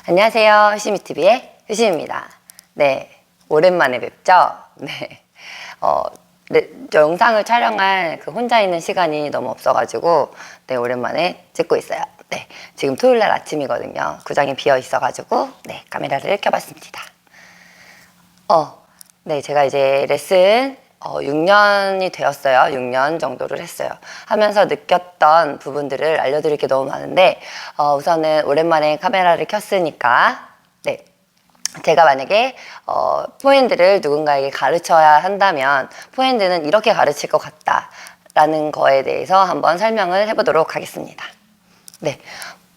안녕하세요. 효심이TV의 효심입니다. 네, 오랜만에 뵙죠? 네, 영상을 촬영할 그 혼자 있는 시간이 너무 없어가지고 네, 오랜만에 찍고 있어요. 네, 지금 토요일날 아침이거든요. 구장이 비어 있어가지고 네, 카메라를 켜봤습니다. 네, 제가 이제 레슨 6년이 되었어요. 6년 정도를 했어요. 하면서 느꼈던 부분들을 알려드릴 게 너무 많은데 우선은 오랜만에 카메라를 켰으니까 네, 제가 만약에 포핸드를 누군가에게 가르쳐야 한다면 포핸드는 이렇게 가르칠 것 같다 라는 거에 대해서 한번 설명을 해보도록 하겠습니다. 네,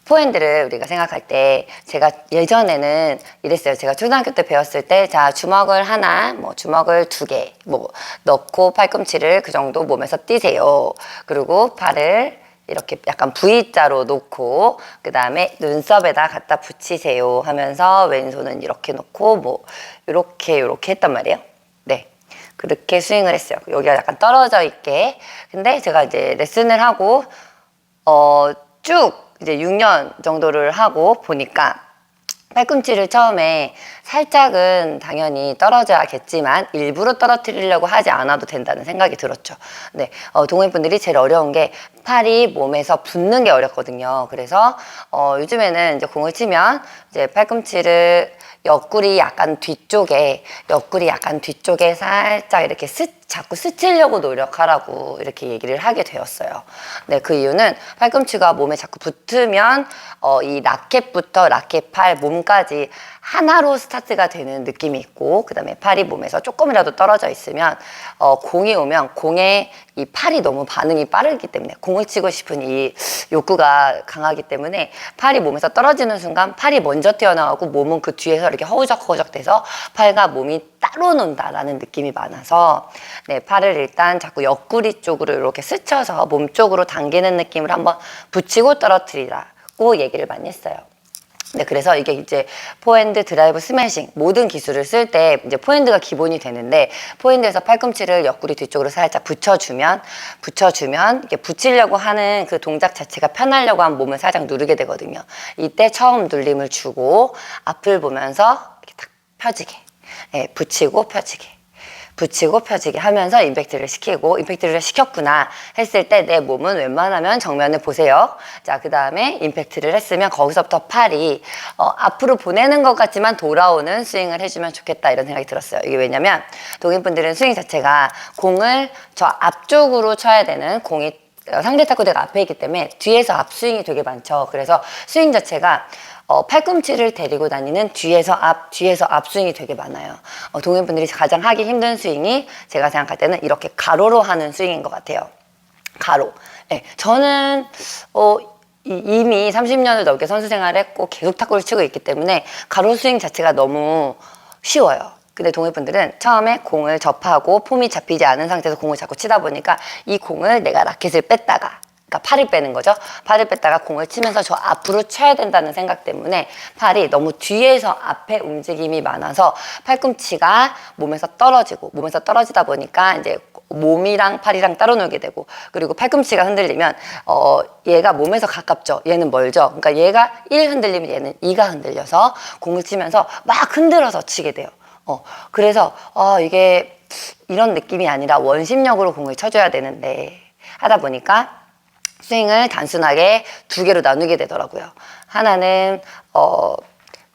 포핸드를 우리가 생각할 때 제가 예전에는 이랬어요. 제가 초등학교 때 배웠을 때 자, 주먹을 하나, 뭐 주먹을 두 개 뭐 넣고 팔꿈치를 그 정도 몸에서 띄세요. 그리고 팔을 이렇게 약간 V자로 놓고 그 다음에 눈썹에다 갖다 붙이세요 하면서 왼손은 이렇게 놓고 뭐 이렇게 했단 말이에요. 네, 그렇게 스윙을 했어요. 여기가 약간 떨어져 있게. 근데 제가 이제 레슨을 하고 쭉 이제 6년 정도를 하고 보니까 팔꿈치를 처음에 살짝은 당연히 떨어져야겠지만 일부러 떨어뜨리려고 하지 않아도 된다는 생각이 들었죠. 네, 동호인분들이 제일 어려운 게 팔이 몸에서 붙는 게 어렵거든요. 그래서 요즘에는 이제 공을 치면 이제 팔꿈치를 옆구리 약간 뒤쪽에 살짝 이렇게 자꾸 스치려고 노력하라고 이렇게 얘기를 하게 되었어요. 네, 그 이유는 팔꿈치가 몸에 자꾸 붙으면 이 라켓부터 라켓팔 몸까지 하나로 스타트가 되는 느낌이 있고, 그 다음에 팔이 몸에서 조금이라도 떨어져 있으면 공이 오면 공에 이 팔이 너무 반응이 빠르기 때문에, 공을 치고 싶은 이 욕구가 강하기 때문에 팔이 몸에서 떨어지는 순간 팔이 먼저 튀어나오고 몸은 그 뒤에서 이렇게 허우적허우적 돼서 팔과 몸이 따로 논다라는 느낌이 많아서 네, 팔을 일단 자꾸 옆구리 쪽으로 이렇게 스쳐서 몸 쪽으로 당기는 느낌을 한번 붙이고 떨어뜨리라고 얘기를 많이 했어요. 네, 그래서 이게 이제 포핸드, 드라이브, 스매싱 모든 기술을 쓸 때 이제 포핸드가 기본이 되는데, 포핸드에서 팔꿈치를 옆구리 뒤쪽으로 살짝 붙여주면 이게 붙이려고 하는 그 동작 자체가 편하려고 하면 몸을 살짝 누르게 되거든요. 이때 처음 눌림을 주고 앞을 보면서 이렇게 딱 펴지게, 네, 붙이고 펴지게 하면서 임팩트를 시키고, 임팩트를 시켰구나 했을 때 내 몸은 웬만하면 정면을 보세요. 자, 그 다음에 임팩트를 했으면 거기서부터 팔이 앞으로 보내는 것 같지만 돌아오는 스윙을 해주면 좋겠다, 이런 생각이 들었어요. 이게 왜냐면 동인분들은 스윙 자체가 공을 저 앞쪽으로 쳐야 되는, 공이 상대 탁구대가 앞에 있기 때문에 뒤에서 앞스윙이 되게 많죠. 그래서 스윙 자체가 팔꿈치를 데리고 다니는 뒤에서 앞 스윙이 되게 많아요. 동호인분들이 가장 하기 힘든 스윙이 제가 생각할 때는 이렇게 가로로 하는 스윙인 것 같아요. 가로. 네, 저는 이미 30년을 넘게 선수 생활을 했고 계속 탁구를 치고 있기 때문에 가로 스윙 자체가 너무 쉬워요. 근데 동호인분들은 처음에 공을 접하고 폼이 잡히지 않은 상태에서 공을 자꾸 치다 보니까 이 공을 내가 라켓을 뺐다가, 그러니까 팔을 빼는 거죠. 팔을 뺐다가 공을 치면서 저 앞으로 쳐야 된다는 생각 때문에 팔이 너무 뒤에서 앞에 움직임이 많아서 팔꿈치가 몸에서 떨어지다 보니까 이제 몸이랑 팔이랑 따로 놀게 되고, 그리고 팔꿈치가 흔들리면 얘가 몸에서 가깝죠. 얘는 멀죠. 그러니까 얘가 1 흔들리면 얘는 2가 흔들려서 공을 치면서 막 흔들어서 치게 돼요. 그래서 이게 이런 느낌이 아니라 원심력으로 공을 쳐줘야 되는데, 하다 보니까 스윙을 단순하게 두 개로 나누게 되더라고요. 하나는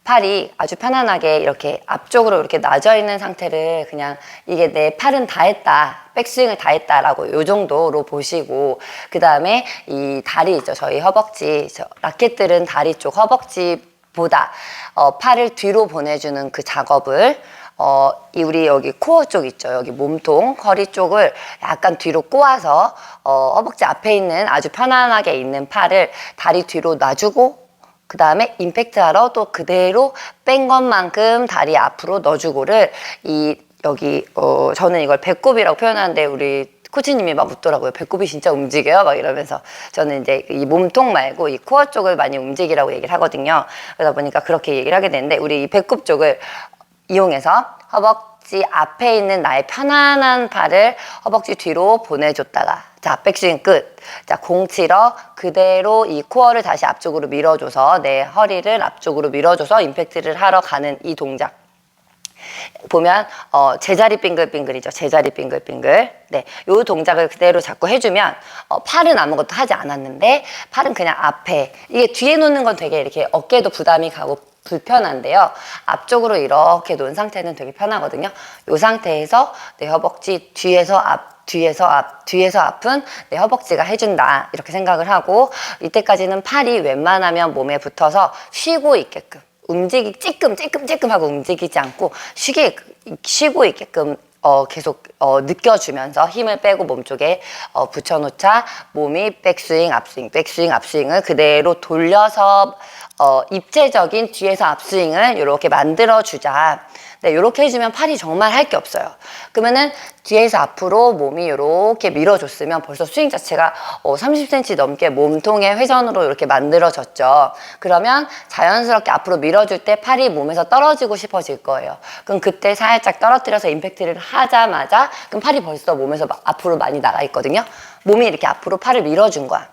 팔이 아주 편안하게 이렇게 앞쪽으로 이렇게 낮아 있는 상태를, 그냥 이게 내 팔은 다 했다, 백스윙을 다 했다라고 요 정도로 보시고, 그 다음에 이 다리 있죠. 저희 허벅지, 라켓들은 다리 쪽 허벅지보다 팔을 뒤로 보내주는 그 작업을 우리 여기 코어 쪽 있죠. 여기 몸통, 허리 쪽을 약간 뒤로 꼬아서 허벅지 앞에 있는 아주 편안하게 있는 팔을 다리 뒤로 놔주고, 그 다음에 임팩트 하러 또 그대로 뺀 것만큼 다리 앞으로 넣어주고를, 여기 저는 이걸 배꼽이라고 표현하는데 우리 코치님이 막 묻더라고요. 배꼽이 진짜 움직여요? 막 이러면서. 저는 이제 이 몸통 말고 이 코어 쪽을 많이 움직이라고 얘기를 하거든요. 그러다 보니까 그렇게 얘기를 하게 되는데, 우리 이 배꼽 쪽을 이용해서 허벅지 앞에 있는 나의 편안한 팔을 허벅지 뒤로 보내줬다가 자, 백스윙 끝. 자, 공 치러 그대로 이 코어를 다시 앞쪽으로 밀어줘서 내 허리를 앞쪽으로 밀어줘서 임팩트를 하러 가는 이 동작. 보면 제자리 빙글빙글이죠. 제자리 빙글빙글. 네, 요 동작을 그대로 자꾸 해주면 팔은 아무것도 하지 않았는데 팔은 그냥 앞에 이게 뒤에 놓는 건 되게 이렇게 어깨도 부담이 가고 불편한데요. 앞쪽으로 이렇게 놓은 상태는 되게 편하거든요. 이 상태에서 내 허벅지 뒤에서 앞, 뒤에서 앞, 뒤에서 앞은 내 허벅지가 해준다. 이렇게 생각을 하고 이때까지는 팔이 웬만하면 몸에 붙어서 쉬고 있게끔 찌끔 하고 움직이지 않고 쉬고 있게끔 계속 느껴주면서 힘을 빼고 몸쪽에 붙여놓자 몸이 백스윙 앞스윙을 그대로 돌려서 입체적인 뒤에서 앞스윙을 이렇게 만들어주자. 네, 이렇게 해주면 팔이 정말 할 게 없어요. 그러면은 뒤에서 앞으로 몸이 이렇게 밀어줬으면 벌써 스윙 자체가 30cm 넘게 몸통의 회전으로 이렇게 만들어졌죠. 그러면 자연스럽게 앞으로 밀어줄 때 팔이 몸에서 떨어지고 싶어질 거예요. 그럼 그때 살짝 떨어뜨려서 임팩트를 하자마자 그럼 팔이 벌써 몸에서 앞으로 많이 나가 있거든요. 몸이 이렇게 앞으로 팔을 밀어준 거야.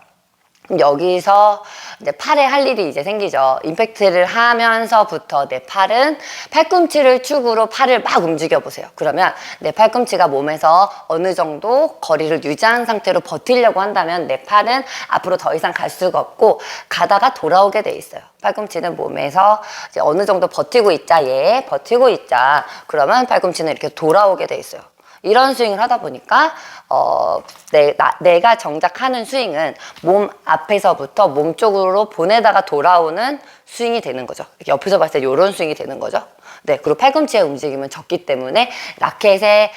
그럼 여기서 이제 팔에 할 일이 이제 생기죠. 임팩트를 하면서부터 내 팔은 팔꿈치를 축으로 팔을 막 움직여 보세요. 그러면 내 팔꿈치가 몸에서 어느 정도 거리를 유지한 상태로 버티려고 한다면 내 팔은 앞으로 더 이상 갈 수가 없고 가다가 돌아오게 돼 있어요. 팔꿈치는 몸에서 이제 어느 정도 버티고 있자, 버티고 있자. 그러면 팔꿈치는 이렇게 돌아오게 돼 있어요. 이런 스윙을 하다 보니까 내가 정작 하는 스윙은 몸 앞에서부터 몸 쪽으로 보내다가 돌아오는 스윙이 되는 거죠. 이렇게 옆에서 봤을 때 이런 스윙이 되는 거죠. 네, 그리고 팔꿈치의 움직임은 적기 때문에 라켓의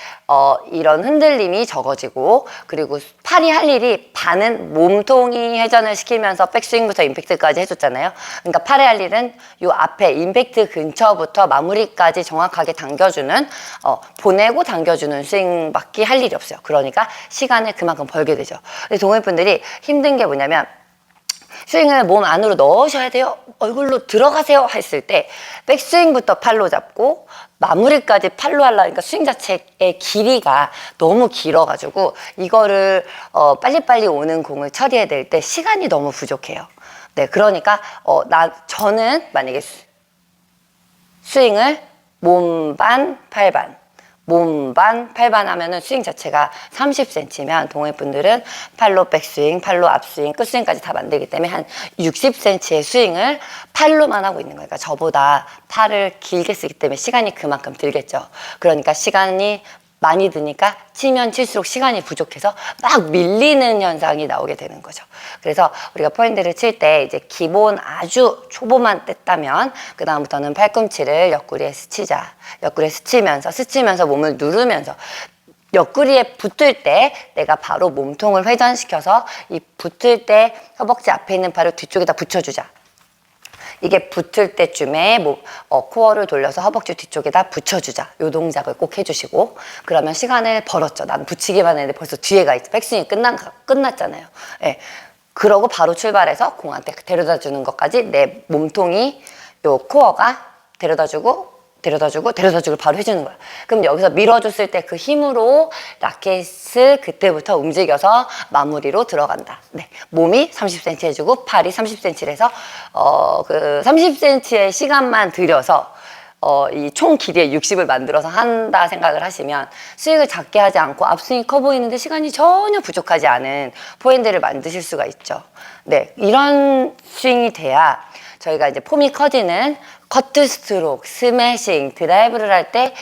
이런 흔들림이 적어지고 그리고 팔이 할 일이 반은 몸통이 회전을 시키면서 백스윙부터 임팩트까지 해줬잖아요. 그러니까 팔의 할 일은 요 앞에 임팩트 근처부터 마무리까지 정확하게 당겨주는 보내고 당겨주는 스윙밖에 할 일이 없어요. 그러니까 시간을 그만큼 벌게 되죠. 근데 동호회분들이 힘든 게 뭐냐면 스윙을 몸 안으로 넣으셔야 돼요. 얼굴로 들어가세요. 했을 때 백스윙부터 팔로 잡고 마무리까지 팔로 하려니까 스윙 자체의 길이가 너무 길어가지고 이거를 빨리빨리 오는 공을 처리해야 될 때 시간이 너무 부족해요. 네, 그러니까 저는 만약에 스윙을 몸 반, 팔 반 몸 반, 팔 반 하면은 스윙 자체가 30cm면 동호회분들은 팔로 백스윙, 팔로 앞스윙, 끝스윙까지 다 만들기 때문에 한 60cm의 스윙을 팔로만 하고 있는 거예요. 그러니까 저보다 팔을 길게 쓰기 때문에 시간이 그만큼 들겠죠. 그러니까 시간이 많이 드니까 치면 칠수록 시간이 부족해서 막 밀리는 현상이 나오게 되는 거죠. 그래서 우리가 포핸드를 칠 때 이제 기본 아주 초보만 뗐다면 그 다음부터는 팔꿈치를 옆구리에 스치자. 옆구리에 스치면서 몸을 누르면서 옆구리에 붙을 때 내가 바로 몸통을 회전시켜서 이 붙을 때 허벅지 앞에 있는 팔을 뒤쪽에다 붙여주자. 이게 붙을 때쯤에 코어를 돌려서 허벅지 뒤쪽에다 붙여주자. 요 동작을 꼭 해주시고 그러면 시간을 벌었죠. 난 붙이기만 했는데 벌써 뒤에 가 있죠. 백스윙이 끝났잖아요. 예. 그러고 바로 출발해서 공한테 데려다 주는 것까지 내 몸통이 요 코어가 데려다주고 바로 해주는 거야. 그럼 여기서 밀어줬을 때 그 힘으로 라켓을 그때부터 움직여서 마무리로 들어간다. 네, 몸이 30cm 해주고 팔이 30cm를 해서 그 30cm의 시간만 들여서 이 총 길이의 60을 만들어서 한다 생각을 하시면 스윙을 작게 하지 않고 앞스윙이 커 보이는데 시간이 전혀 부족하지 않은 포핸드를 만드실 수가 있죠. 네, 이런 스윙이 돼야 저희가 이제 폼이 커지는 커트 스트로크, 스매싱, 드라이브를 할 때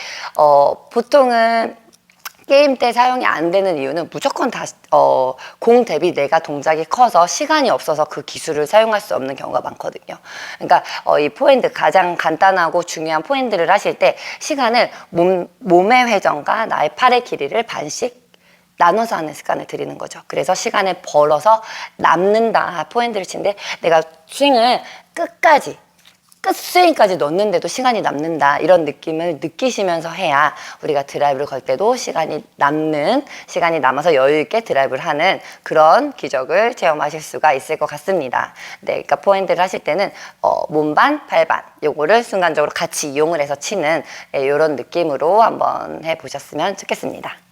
보통은 게임 때 사용이 안 되는 이유는 무조건 공 대비 내가 동작이 커서 시간이 없어서 그 기술을 사용할 수 없는 경우가 많거든요. 그러니까 이 포핸드 가장 간단하고 중요한 포핸드를 하실 때 시간을 몸의 회전과 나의 팔의 길이를 반씩 나눠서 하는 습관을 들이는 거죠. 그래서 시간을 벌어서 남는다 포핸드를 치는데 내가 스윙을 끝까지 끝 스윙까지 넣는데도 시간이 남는다 이런 느낌을 느끼시면서 해야 우리가 드라이브를 걸 때도 시간이 남아서 여유 있게 드라이브를 하는 그런 기적을 체험하실 수가 있을 것 같습니다. 네, 그러니까 포핸드를 하실 때는 몸반, 발반 요거를 순간적으로 같이 이용을 해서 치는 이런 느낌으로 한번 해보셨으면 좋겠습니다.